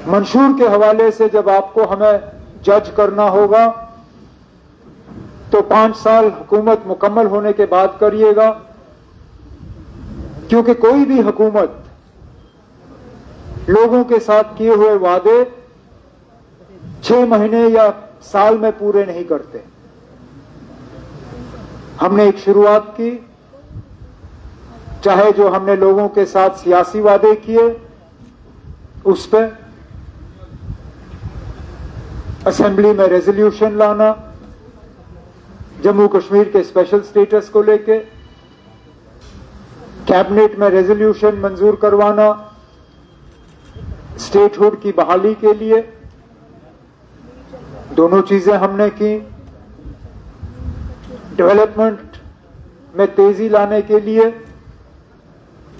मंशूर के हवाले से जब आपको हमें जज करना होगा तो 5 साल हुकूमत मुकम्मल होने के बाद करिएगा, क्योंकि कोई भी हुकूमत लोगों के साथ किए हुए वादे 6 महीने या साल में पूरे नहीं करते। हमने एक शुरुआत की, चाहे जो हमने लोगों के साथ सियासी वादे किए उस पर असेंबली में रेजोल्यूशन लाना, जम्मू कश्मीर के स्पेशल स्टेटस को लेके कैबिनेट में रेजोल्यूशन मंजूर करवाना स्टेटहुड की बहाली के लिए, दोनों चीजें हमने की। डेवलपमेंट में तेजी लाने के लिए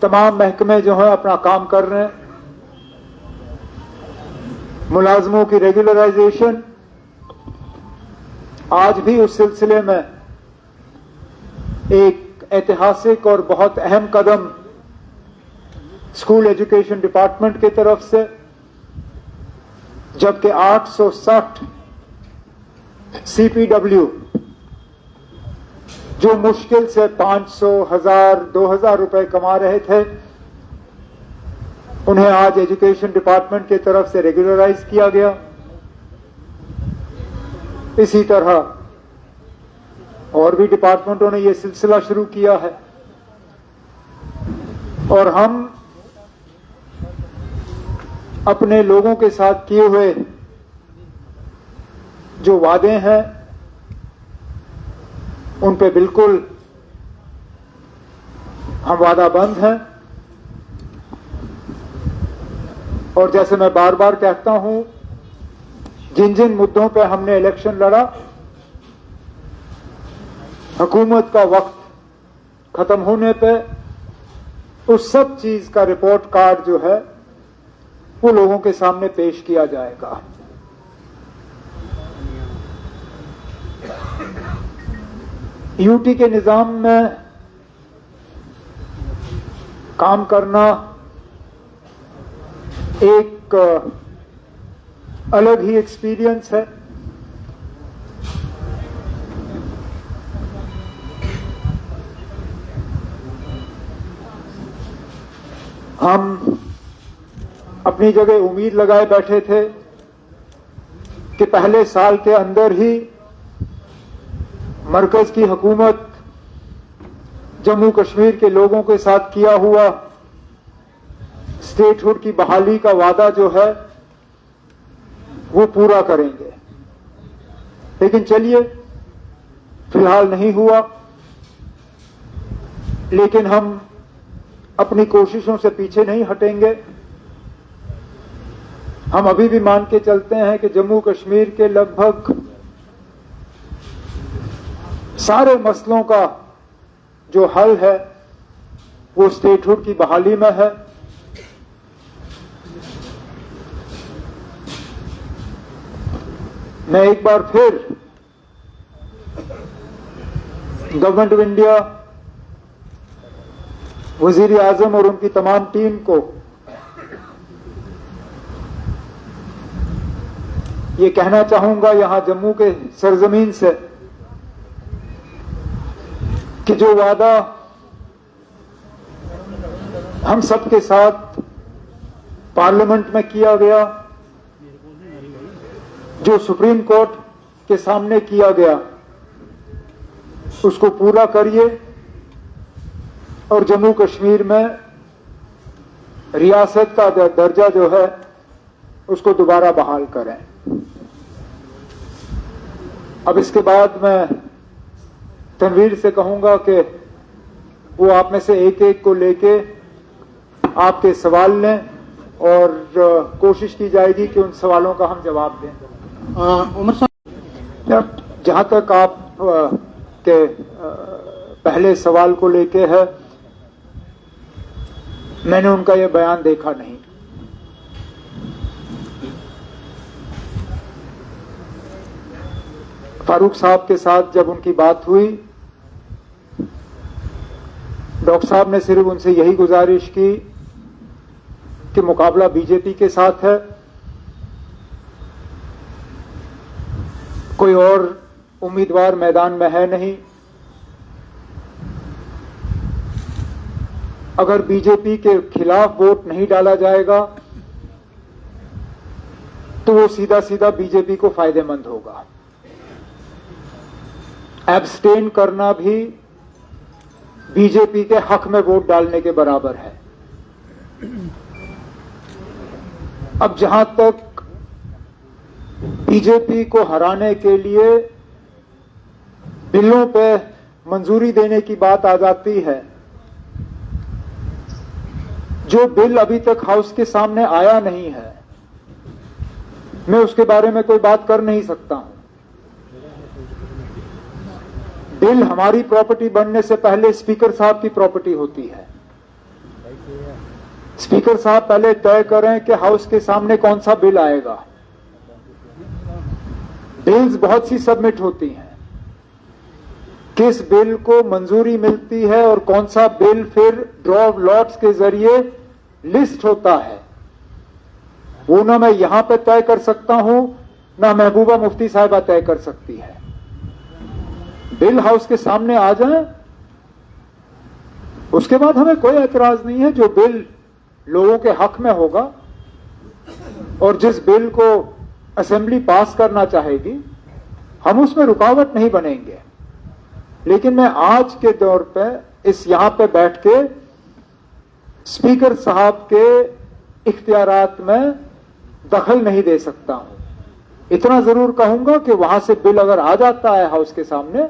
तमाम महकमे जो है अपना काम कर रहे हैं। मुलाजमों की रेगुलराइजेशन, आज भी उस सिलसिले में एक ऐतिहासिक और बहुत अहम कदम स्कूल एजुकेशन डिपार्टमेंट की तरफ से, जबकि 860 CPW जो मुश्किल से 500, 1000, 2000 रुपए कमा रहे थे, उन्हें आज एजुकेशन डिपार्टमेंट की तरफ से रेगुलराइज किया गया। इसी तरह और भी डिपार्टमेंटों ने यह सिलसिला शुरू किया है और हम अपने लोगों के साथ किए हुए जो वादे हैं उन पे बिल्कुल हम वादाबंद हैं। और जैसे मैं बार बार कहता हूं, जिन जिन मुद्दों पे हमने इलेक्शन लड़ा, हुकूमत का वक्त खत्म होने पे उस सब चीज का रिपोर्ट कार्ड जो है वो लोगों के सामने पेश किया जाएगा। यूटी के निजाम में काम करना एक अलग ही एक्सपीरियंस है। हम अपनी जगह उम्मीद लगाए बैठे थे कि पहले साल के अंदर ही मरकज की हुकूमत जम्मू कश्मीर के लोगों के साथ किया हुआ स्टेटहुड की बहाली का वादा जो है वो पूरा करेंगे। लेकिन चलिए, फिलहाल नहीं हुआ, लेकिन हम अपनी कोशिशों से पीछे नहीं हटेंगे। हम अभी भी मान के चलते हैं कि जम्मू कश्मीर के लगभग सारे मसलों का जो हल है वो स्टेटहुड की बहाली में है। मैं एक बार फिर गवर्नमेंट ऑफ इंडिया, वजीर आजम और उनकी तमाम टीम को ये कहना चाहूंगा यहां जम्मू के सरजमीन से कि जो वादा हम सबके साथ पार्लियामेंट में किया गया, जो सुप्रीम कोर्ट के सामने किया गया, उसको पूरा करिए और जम्मू कश्मीर में रियासत का दर्जा जो है उसको दोबारा बहाल करें। अब इसके बाद मैं तनवीर से कहूंगा कि वो आप में से एक एक को लेके आपके सवाल लें और कोशिश की जाएगी कि उन सवालों का हम जवाब दें। उमर साहब, जहां तक आप के पहले सवाल को लेके है, मैंने उनका यह बयान देखा नहीं। फारूक साहब के साथ जब उनकी बात हुई, डॉक्टर साहब ने सिर्फ उनसे यही गुजारिश की कि मुकाबला बीजेपी के साथ है कोई और उम्मीदवार मैदान में है नहीं। अगर बीजेपी के खिलाफ वोट नहीं डाला जाएगा तो वो सीधा सीधा बीजेपी को फायदेमंद होगा। एब्स्टेन करना भी बीजेपी के हक में वोट डालने के बराबर है। अब जहां तक बीजेपी को हराने के लिए बिलों पे मंजूरी देने की बात आ जाती है, जो बिल अभी तक हाउस के सामने आया नहीं है, मैं उसके बारे में कोई बात कर नहीं सकता हूं। बिल हमारी प्रॉपर्टी बनने से पहले स्पीकर साहब की प्रॉपर्टी होती है। स्पीकर साहब पहले तय करें कि हाउस के सामने कौन सा बिल आएगा। बिल्स बहुत सी सबमिट होती हैं, किस बिल को मंजूरी मिलती है और कौन सा बिल फिर ड्रॉ ऑफ लॉट्स के जरिए लिस्ट होता है, वो ना मैं यहां पे तय कर सकता हूं, ना महबूबा मुफ्ती साहिबा तय कर सकती है। बिल हाउस के सामने आ जाए, उसके बाद हमें कोई एतराज नहीं है। जो बिल लोगों के हक में होगा और जिस बिल को असेंबली पास करना चाहेगी, हम उसमें रुकावट नहीं बनेंगे। लेकिन मैं आज के दौर पे इस यहां पे बैठ के स्पीकर साहब के इख्तियारात में दखल नहीं दे सकता हूं। इतना जरूर कहूंगा कि वहां से बिल अगर आ जाता है हाउस के सामने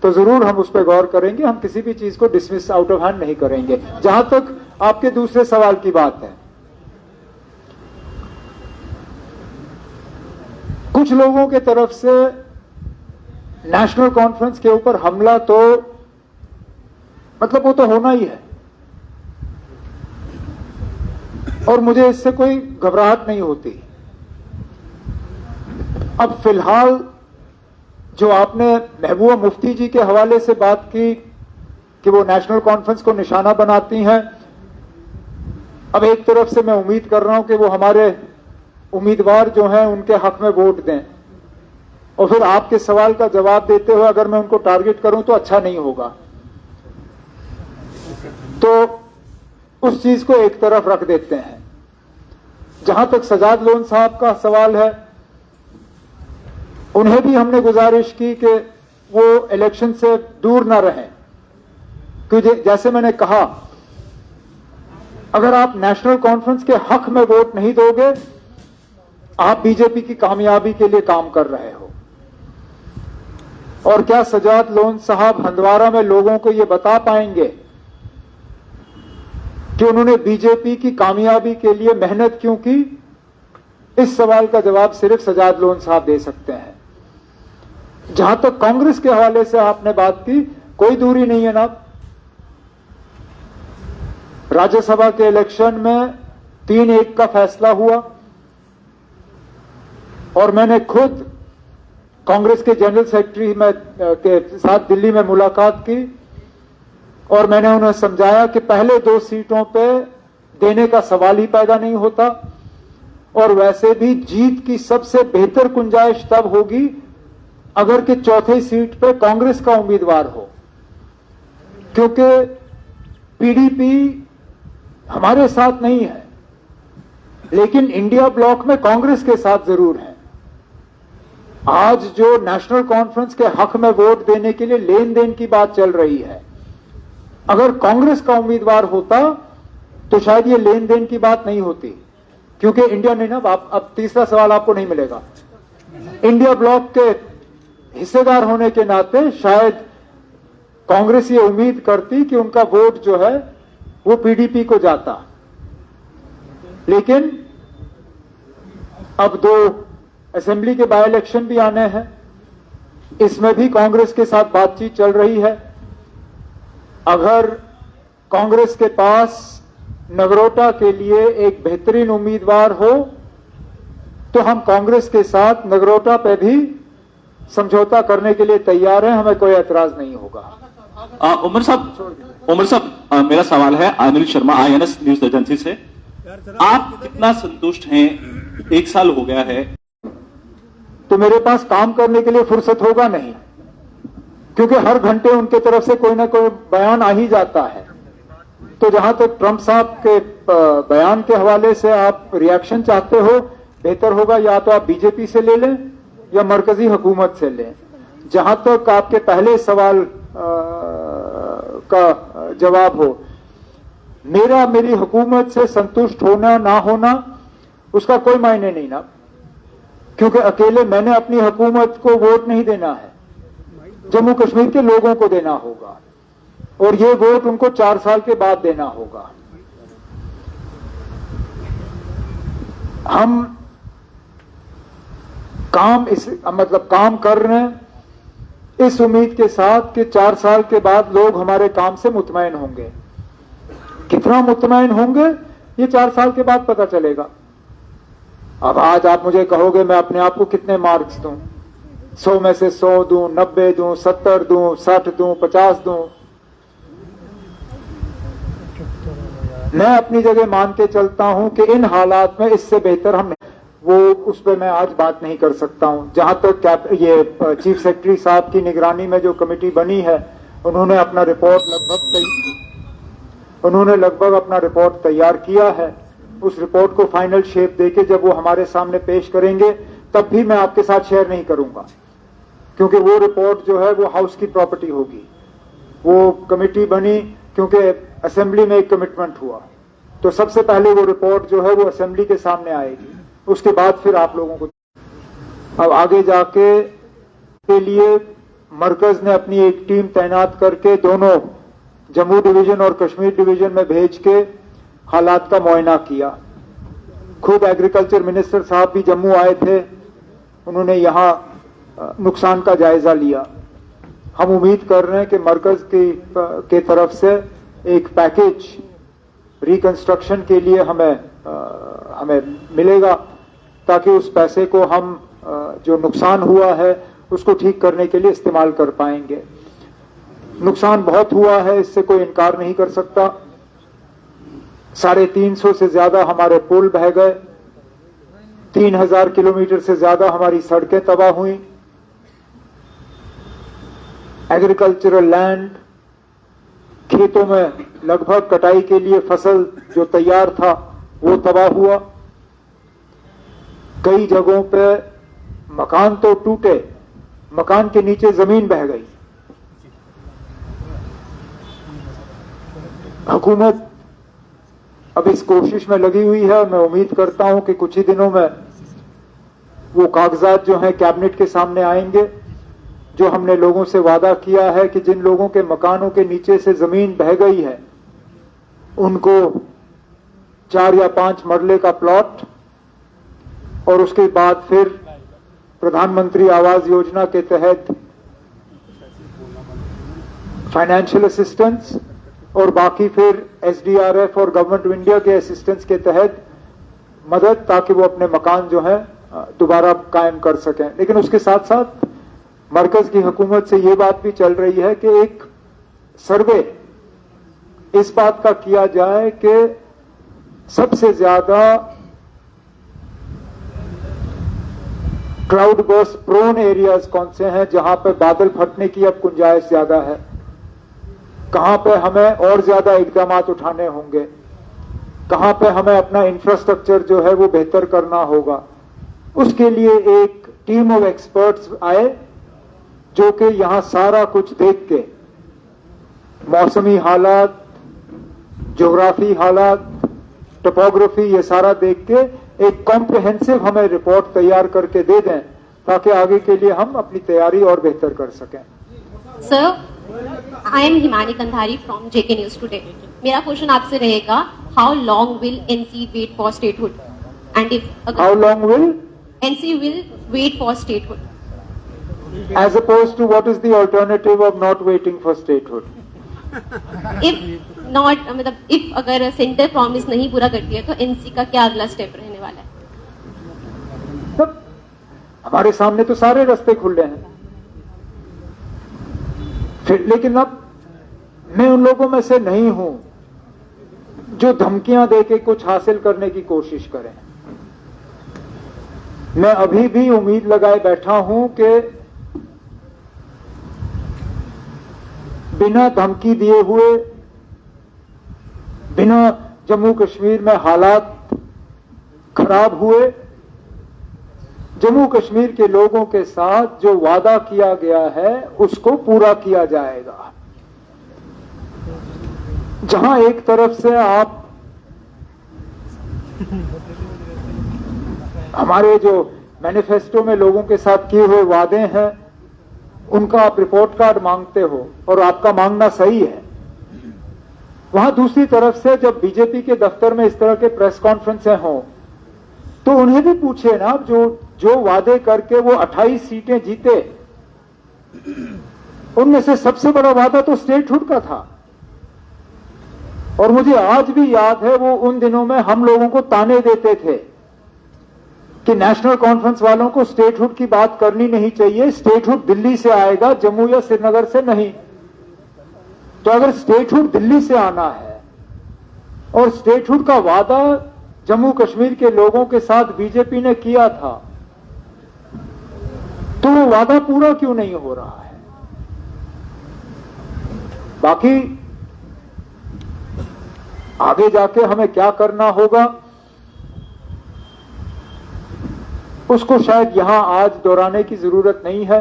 तो जरूर हम उस पर गौर करेंगे। हम किसी भी चीज को डिसमिस आउट ऑफ हैंड नहीं करेंगे। जहां तक आपके दूसरे सवाल की बात है, कुछ लोगों के तरफ से नेशनल कॉन्फ्रेंस के ऊपर हमला, तो मतलब वो तो होना ही है और मुझे इससे कोई घबराहट नहीं होती। अब फिलहाल जो आपने महबूबा मुफ्ती जी के हवाले से बात की कि वो नेशनल कॉन्फ्रेंस को निशाना बनाती हैं, अब एक तरफ से मैं उम्मीद कर रहा हूं कि वो हमारे उम्मीदवार जो हैं उनके हक में वोट दें, और फिर आपके सवाल का जवाब देते हुए अगर मैं उनको टारगेट करूं तो अच्छा नहीं होगा। तो उस चीज को एक तरफ रख देते हैं। जहां तक सजाद लोन साहब का सवाल है, उन्हें भी हमने गुजारिश की कि वो इलेक्शन से दूर ना रहें, क्योंकि जैसे मैंने कहा, अगर आप नेशनल कॉन्फ्रेंस के हक में वोट नहीं दोगे, आप बीजेपी की कामयाबी के लिए काम कर रहे हो। और क्या सजाद लोन साहब हंदवारा में लोगों को ये बता पाएंगे कि उन्होंने बीजेपी की कामयाबी के लिए मेहनत क्यों की? इस सवाल का जवाब सिर्फ सजाद लोन साहब दे सकते हैं। जहां तक कांग्रेस के हवाले से आपने बात की, कोई दूरी नहीं है ना। राज्यसभा के इलेक्शन में 3-1 का फैसला हुआ और मैंने खुद कांग्रेस के जनरल सेक्रेटरी के साथ दिल्ली में मुलाकात की और मैंने उन्हें समझाया कि पहले 2 सीटों पे देने का सवाल ही पैदा नहीं होता, और वैसे भी जीत की सबसे बेहतर गुंजाइश तब होगी अगर कि चौथे सीट पे कांग्रेस का उम्मीदवार हो, क्योंकि पीडीपी हमारे साथ नहीं है, लेकिन इंडिया ब्लॉक में कांग्रेस के साथ जरूर है। आज जो नेशनल कॉन्फ्रेंस के हक में वोट देने के लिए लेन देन की बात चल रही है, अगर कांग्रेस का उम्मीदवार होता तो शायद ये लेन देन की बात नहीं होती, क्योंकि इंडिया नहीं ना। अब तीसरा सवाल आपको नहीं मिलेगा। इंडिया ब्लॉक के हिस्सेदार होने के नाते शायद कांग्रेस ये उम्मीद करती कि उनका वोट जो है वो पीडीपी को जाता, लेकिन अब 2 असेंबली के बाय इलेक्शन भी आने हैं, इसमें भी कांग्रेस के साथ बातचीत चल रही है। अगर कांग्रेस के पास नगरोटा के लिए एक बेहतरीन उम्मीदवार हो तो हम कांग्रेस के साथ नगरोटा पे भी समझौता करने के लिए तैयार हैं, हमें कोई एतराज नहीं होगा। उमर साहब, मेरा सवाल है Anil Sharma, INS news agency से। आप कितना संतुष्ट हैं? 1 साल हो गया है, तो मेरे पास काम करने के लिए फुर्सत होगा नहीं, क्योंकि हर घंटे उनके तरफ से कोई ना कोई बयान आ ही जाता है। तो जहां तक ट्रंप साहब के बयान के हवाले से आप रिएक्शन चाहते हो, बेहतर होगा या तो आप बीजेपी से ले लें या मरकजी हुकूमत से लें। जहां तक आपके पहले सवाल का जवाब हो, मेरी हुकूमत से संतुष्ट होना ना होना उसका कोई मायने नहीं ना, क्योंकि अकेले मैंने अपनी हुकूमत को वोट नहीं देना है, जम्मू कश्मीर के लोगों को देना होगा, और ये वोट उनको 4 साल के बाद देना होगा। हम काम कर रहे हैं इस उम्मीद के साथ कि 4 साल के बाद लोग हमारे काम से मुतमईन होंगे। कितना मुतमईन होंगे ये 4 साल के बाद पता चलेगा। अब आज आप मुझे कहोगे मैं अपने आप को कितने मार्क्स दूं, 100 में से 100 दूं, 90 दूं, 70 दूं, 60 दूं, 50 दूं। मैं अपनी जगह मान के चलता हूं कि इन हालात में इससे बेहतर हम वो उस पर मैं आज बात नहीं कर सकता हूं। जहां तक ये चीफ सेक्रेटरी साहब की निगरानी में जो कमेटी बनी है, उन्होंने लगभग अपना रिपोर्ट तैयार किया है। उस रिपोर्ट को फाइनल शेप देके जब वो हमारे सामने पेश करेंगे तब भी मैं आपके साथ शेयर नहीं करूंगा, क्योंकि वो रिपोर्ट जो है वो हाउस की प्रॉपर्टी होगी। वो कमेटी बनी क्योंकि असेंबली में एक कमिटमेंट हुआ, तो सबसे पहले वो रिपोर्ट जो है वो असेंबली के सामने आएगी, उसके बाद फिर आप लोगों को। अब आगे जाके के लिए मरकज ने अपनी एक टीम तैनात करके दोनों जम्मू डिवीजन और कश्मीर डिवीजन में भेज के हालात का मुआयना किया। खुद एग्रीकल्चर मिनिस्टर साहब भी जम्मू आए थे, उन्होंने यहां नुकसान का जायजा लिया। हम उम्मीद कर रहे हैं कि मरकज के तरफ से एक पैकेज रिकंस्ट्रक्शन के लिए हमें मिलेगा, ताकि उस पैसे को हम जो नुकसान हुआ है उसको ठीक करने के लिए इस्तेमाल कर पाएंगे। नुकसान बहुत हुआ है, इससे कोई इनकार नहीं कर सकता। 350 से ज्यादा हमारे पुल बह गए, 3000 किलोमीटर से ज्यादा हमारी सड़कें तबाह हुई, एग्रीकल्चरल लैंड, खेतों में लगभग कटाई के लिए फसल जो तैयार था वो तबाह हुआ। कई जगहों पे मकान तो टूटे, मकान के नीचे जमीन बह गई। हुकूमत अब इस कोशिश में लगी हुई है और मैं उम्मीद करता हूं कि कुछ ही दिनों में वो कागजात जो हैं कैबिनेट के सामने आएंगे, जो हमने लोगों से वादा किया है कि जिन लोगों के मकानों के नीचे से जमीन बह गई है उनको 4 या 5 मरले का प्लॉट, और उसके बाद फिर प्रधानमंत्री आवास योजना के तहत फाइनेंशियल असिस्टेंस, और बाकी फिर एसडीआरएफ और गवर्नमेंट ऑफ इंडिया के असिस्टेंस के तहत मदद, ताकि वो अपने मकान जो है दोबारा कायम कर सकें। लेकिन उसके साथ साथ मरकज की हुकूमत से ये बात भी चल रही है कि एक सर्वे इस बात का किया जाए कि सबसे ज्यादा क्लाउड बर्स्ट प्रोन एरियाज कौन से हैं, जहां पे बादल फटने की अब गुंजाइश ज्यादा है, कहां पे हमें और ज्यादा इकदाम उठाने होंगे, कहां पे हमें अपना इंफ्रास्ट्रक्चर जो है वो बेहतर करना होगा। उसके लिए एक टीम ऑफ एक्सपर्ट्स आए जो कि यहां सारा कुछ देख के, मौसमी हालात, ज्योग्राफी हालात, टोपोग्राफी, ये सारा देख के एक कॉम्प्रिहेंसिव हमें रिपोर्ट तैयार करके दे दें, ताकि आगे के लिए हम अपनी तैयारी और बेहतर कर सकें। Sir, I am Himani Kandhari from JK news today. मेरा क्वेश्चन आपसे रहेगा, how long will NC wait for statehood, and if how long will NC will wait for statehood, as opposed to what is the alternative of not waiting for statehood? If not, मतलब if अगर centre promise नहीं पूरा करती है तो NC का क्या अगला स्टेप रहने वाला है? तब हमारे सामने तो सारे रास्ते खुले हैं फिर, लेकिन अब मैं उन लोगों में से नहीं हूं जो धमकियां देके कुछ हासिल करने की कोशिश करें। मैं अभी भी उम्मीद लगाए बैठा हूं कि बिना धमकी दिए हुए, बिना जम्मू कश्मीर में हालात खराब हुए, जम्मू कश्मीर के लोगों के साथ जो वादा किया गया है उसको पूरा किया जाएगा। जहां एक तरफ से आप हमारे जो मैनिफेस्टो में लोगों के साथ किए हुए वादे हैं उनका आप रिपोर्ट कार्ड मांगते हो और आपका मांगना सही है, वहां दूसरी तरफ से जब बीजेपी के दफ्तर में इस तरह के प्रेस कॉन्फ्रेंसें हों तो उन्हें भी पूछे ना, जो वादे करके वो 28 सीटें जीते उनमें से सबसे बड़ा वादा तो स्टेटहुड का था। और मुझे आज भी याद है वो उन दिनों में हम लोगों को ताने देते थे कि नेशनल कॉन्फ्रेंस वालों को स्टेटहुड की बात करनी नहीं चाहिए, स्टेटहुड दिल्ली से आएगा, जम्मू या श्रीनगर से नहीं। तो अगर स्टेटहुड दिल्ली से आना है और स्टेटहुड का वादा जम्मू कश्मीर के लोगों के साथ बीजेपी ने किया था, तो वो वादा पूरा क्यों नहीं हो रहा है? बाकी आगे जाके हमें क्या करना होगा उसको शायद यहां आज दोहराने की जरूरत नहीं है।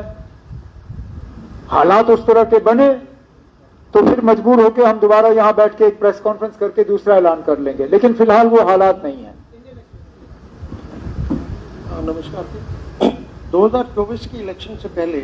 हालात उस तरह के बने तो फिर मजबूर होकर हम दोबारा यहां बैठ के एक प्रेस कॉन्फ्रेंस करके दूसरा ऐलान कर लेंगे, लेकिन फिलहाल वो हालात नहीं है। नमस्कार। 2024 की इलेक्शन से पहले